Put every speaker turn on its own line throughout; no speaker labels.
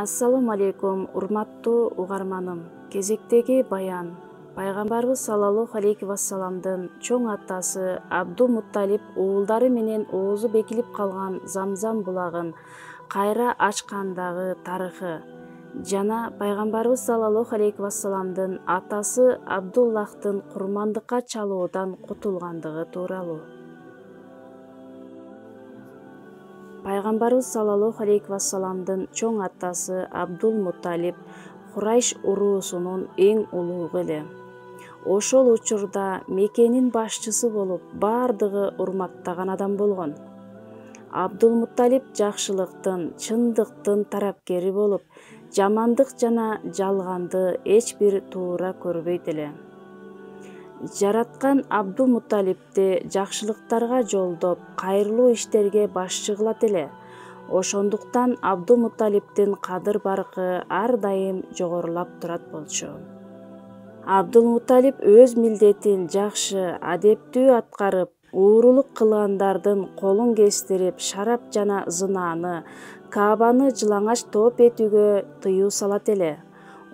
Ассаламу алейкум, урматтуу угарманым. Кезектеги баян. Пайгамбарыбыз саллаллаху алейхи вассаламдын чоң атасы Абдул-Мутталип уулдары менен оозу бекилип калган Замзам булагын кайра ачкандагы тарыхы жана пайгамбарыбыз саллаллаху алейхи вассаламдын атасы Абдуллахтын курмандыкка чалуудан кутулгандыгы тууралуу. Пайгамбарыбыз саллаллаху алейхи вассаламдын чоң атасы Абдул-Мутталип Курайш уруусунун эң улуугу эле. Ошол учурда Мекенин башчысы болуп, бардыгы урматтаган адам болгон. Абдул-Мутталип жакшылыктын, чындыктын тарапкери болуп, жамандык жана жалганды эч бир туура көрбөйт эле. Жараткан Абдул-Мутталипти жакшылыктарга жолдоп, кайрылуу иштерге башчы кылат эле. Ошондуктан Абдул-Мутталиптин кадыр-баркы ар дайым жогорулап турат болчу. Абдул-Мутталип өз милдетин жакшы, адептүү аткарып, уурулук кылгандардын колун кестирип, шарап жана зынааны, Каабаны жылаңач топ этүүгө тыюу салат эле.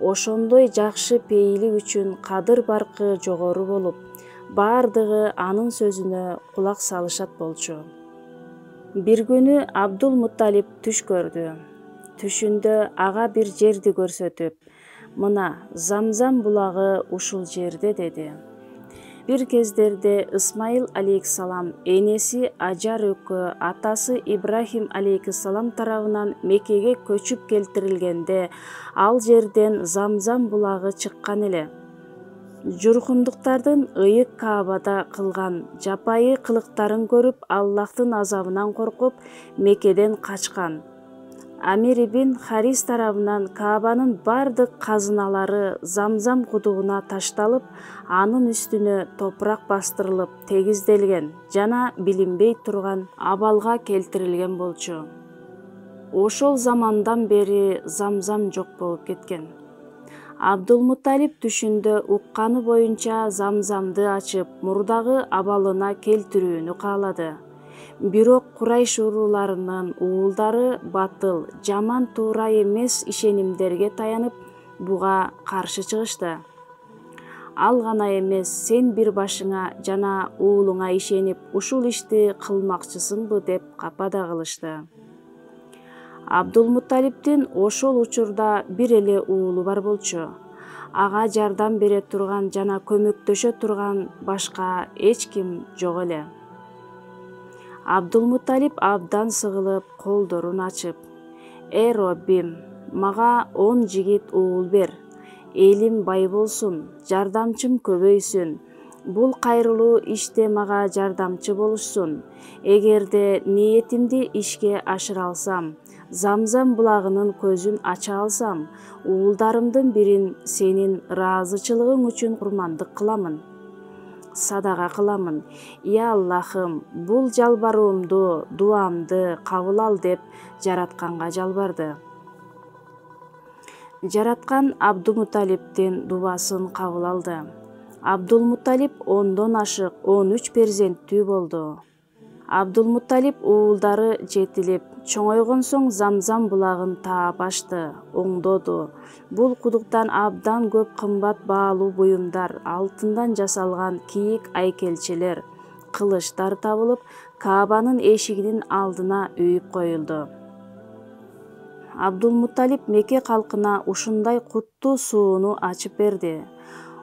Ошондой жакшы пейили үчүн кадыр-баркы жогору болуп, бардыгы анын сөзүнө кулак салышат болчу. Бир күнү Абдул-Мутталип түш көрдү. Түшүндө ага бир жерди көрсөтүп, «Мына, Замзам булагы ушул жерде» деди. Бир кездерде Исмаил алейхиссалам энеси Ажар өккө атасы Ибрахим алейхиссалам тарабынан Мекеге көчүп келтирилгенде, ал жерден Замзам булагы чыккан эле. Журхумдуктардын ыйык Каабада кылган жапайы кылыктарын көрүп, Аллахтын азабынан коркуп, Мекеден качкан. Амир ибн Харис тарабынан Каабанын бардык казыналары Замзам кудугуна ташталып, анын үстүнө топурак бастырылып, тегизделген жана билинбей турган абалга келтирилген болчу. Ошол замандан бери Замзам жок болуп кеткен. Абдул-Мутталип түшүндө укканы боюнча Замзамды ачып, мурдагы абалына келтирүүнү каалады. Бирок Курайш урууларынын уулдары батыл, жаман туура эмес ишенимдерге таянып, буга каршы чыгышты. Ал гана эмес, сен бир башыңа жана уулуңа ишенип, ушул ишти кылмакчысыңбы деп капа да кылышты. Абдул-Мутталиптин ошол учурда бир эле уулу бар болчу. Ага жардам бере турган жана көмөктөшө турган башка эч ким жок эле. Абдул-Мутталип абдан сыгылып, колдорун ачып, Роббим, мага 10 жигит уул бер. Элим бай болсун, жардамчым көбөйсүн. Бул кайрылуу иште мага жардамчы болушсун. Эгерде ниетимди ишке ашыра алсам, Замзам булагынын көзүн ача алсам, уулдарымдын бирин сенин ыраазычылыгың үчүн курмандык кыламын. Садага кыламын. Я Аллахым, бул жалбарууумду, дуамды кабыл ал деп жаратканга жалбарды. Жараткан Абдул-Мутталиптин дубасын кабыл алды. Абдул-Мутталип 10дон ашык 13 перзенттүү болду. Абдул-Мутталип уулдары жетилип, чоңойгон соң Замзам булагын таап ачты, оңдоду. Бул кудуктан абдан көп кымбат баалуу буюмдар, алтындан жасалган кийик айкелчелер, кылычтар табылып, Каабанын эшигинин алдына үйүп коюлду. Абдул-Мутталип Меке калкына ушундай куттуу сууну ачып берди.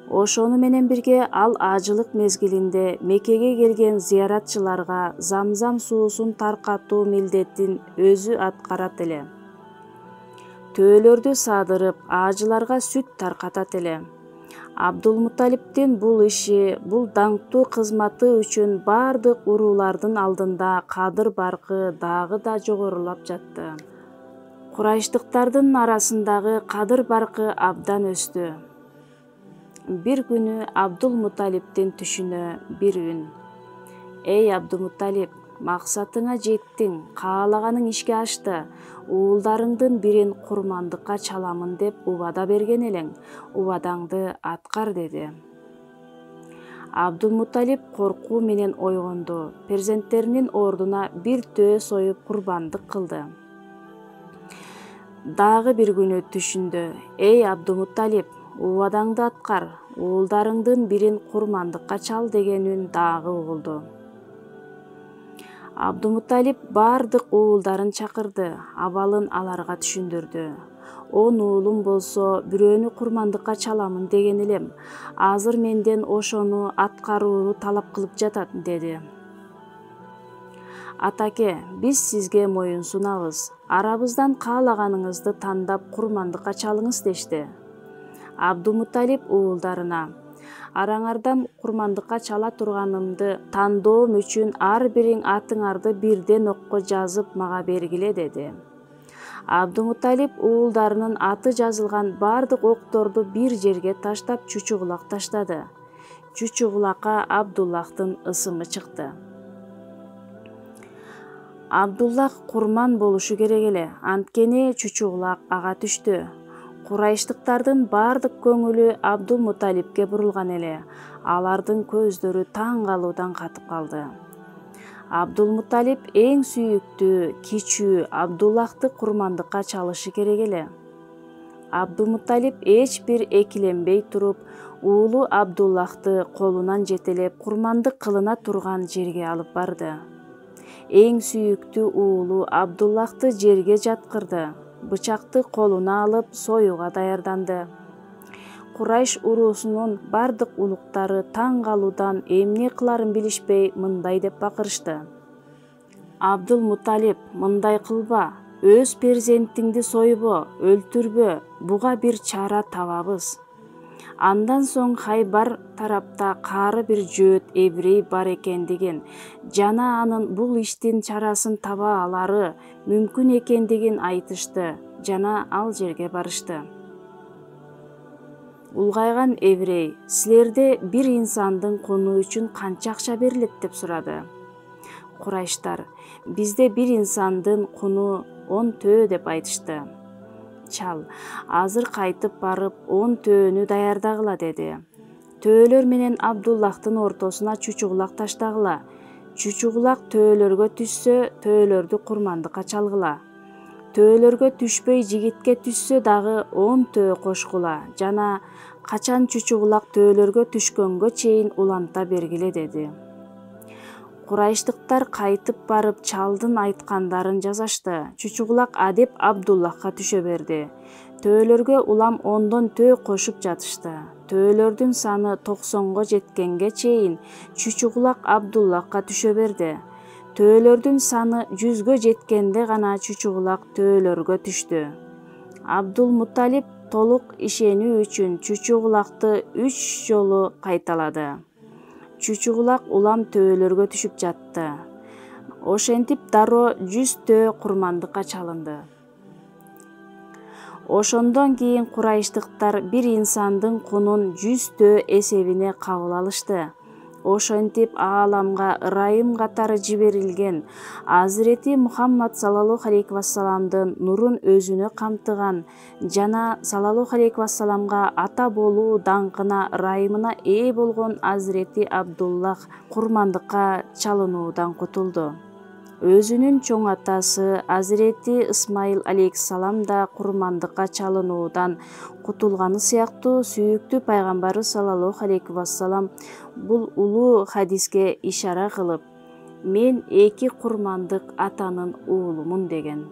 Ошону менен бирге ал ажылык мезгилинде Мекеге келген зыяратчыларга Замзам суусун таркатуу милдетин өзү аткарат эле. Төөлөрдү саадырып, ажыларга сүт таркатат эле. Абдул-Мутталиптин бул иши, бул даңктуу кызматы үчүн бардык уруулардын алдында кадыр-баркы дагы да жогорулап жатты. Курайштыктардын арасындагы кадыр-баркы абдан өстү. Бир күнү Абдул-Мутталиптин түшүнө бир үн. Эй Абдул-Мутталип, максатыңа жеттиң, каалаганың ишке ашты. Уулдарыңдын бирин курмандыкка чаламын деп убада берген элең. Убадаңды аткар деди. Абдул-Мутталип коркуу менен ойгонду. Перзенттеринин ордуна бир төө союп курбандык кылды. Дагы бир күнү түшүндө: «Эй Абдумутталип, убадаңды аткар, уулдарыңдын бирин курмандыкка чал» деген үн дагы угулду. Абдумутталип бардык уулдарын чакырды, абалын аларга түшүндүрдү. «Он уулум болсо, бирөөнү курмандыкка чаламын деген элем. Азыр менден ошону аткарууну талап кылып жатат», деди. «Атаке, биз сизге моюн сунабыз. Арабыздан каалаганыңызды тандап курмандыкка чалыңыз» дешти. Абдумутталип уулдарына: «Араңардан курмандыкка чала турганымды тандоом үчүн ар бириң атыңарды бирден окко жазып мага бергиле», деди. Абдумутталип уулдарынын аты жазылган бардык окторду бир жерге таштап чучугулак таштады. Чучугулакка Абдуллахтын ысымы чыкты. Абдуллах курман болушу керек эле, анткени чучугулак ага түштү. Курайштыктардын бардык көңүлү Абдулмутталипке бурулган эле. Алардын көздөрү таң калуудан катып калды. Абдулмутталип эң сүйүктүү, кичүү Абдуллахты курмандыкка чалышы керек эле. Абдулмутталип эч бир экиленбей туруп, уулу Абдуллахты колунан жетелеп, курмандык кылына турган жерге алып барды. Эң сүйүктүү уулу Абдуллахты жерге жаткырды. Бычакты колуна алып, союга даярданды. Курайш уруусунун бардык улуктары таң калуудан эмне кыларын билишпей мындай деп бакырышты: «Абдулмутталип, мындай кылба, өз перзентиңди сойбо, өлтүрбө, буга бир чара табабыз». Андан соң Хайбар тарапта кары бир жөөт еврей бар экендигин жана анын бул иштин чарасын таба алары мүмкүн экендигин айтышты жана ал жерге барышты. Улгайган еврей: «Силерде бир инсандын куну үчүн канча акча берилет?» деп сурады. Курайштар: «Бизде бир инсандын куну 10 төө» деп айтышты. «Чал, азыр кайтып барып 10 төөнү даярдагыла» деди. «Төөлөр менен Абдуллахтын ортосуна чучугулак таштагыла. Чучугулак төөлөргө түшсө, төөлөрдү курмандыкка чалгыла. Төөлөргө түшпөй жигитке түшсө дагы 10 төө кошкула жана качан чучугулак төөлөргө түшкөнгө чейин уланта бергиле» деди. Курайштыктар кайтып барып чалдын айткандарын жасашты. Чучугулак адеп Абдуллахка түшө берди. Төөлөргө улам 10дон төө кошуп жатышты. Төөлөрдүн саны 90го жеткенге чейин чучугулак Абдуллахка түшө берди. Төөлөрдүн саны 100гө жеткенде гана чучугулак төөлөргө түштү. Абдулмутталип толук ишенүү үчүн чучугулакты 3 жолу кайталады. Чучугулак улам төөлөргө түшүп жатты. Ошентип дароо 100 төө курмандыкка чалынды. Ошондон кийин курайштыктар бир инсандын кунун 100 төө эсебине кабыл алышты. Ошентип ааламга ырайым катары жиберилген Азирети Мухаммад саллаллаху алейхи вассаламдын нурун өзүнө камтыган жана саллаллаху алейхи вассаламга ата болуу даңкына ырайымына ээ болгон Азирети Абдуллах курмандыкка чалынуудан кутулду. Өзүнүн чоң атасы Азирети Исмаил алейхиссалам да курмандыкка чалынуудан кутулганы сыяктуу сүйүктүү пайгамбарыбыз саллаллаху алейхи вассалам бул улуу хадиске ишара кылып: «Мен 2 курмандык атанын уулумун» деген.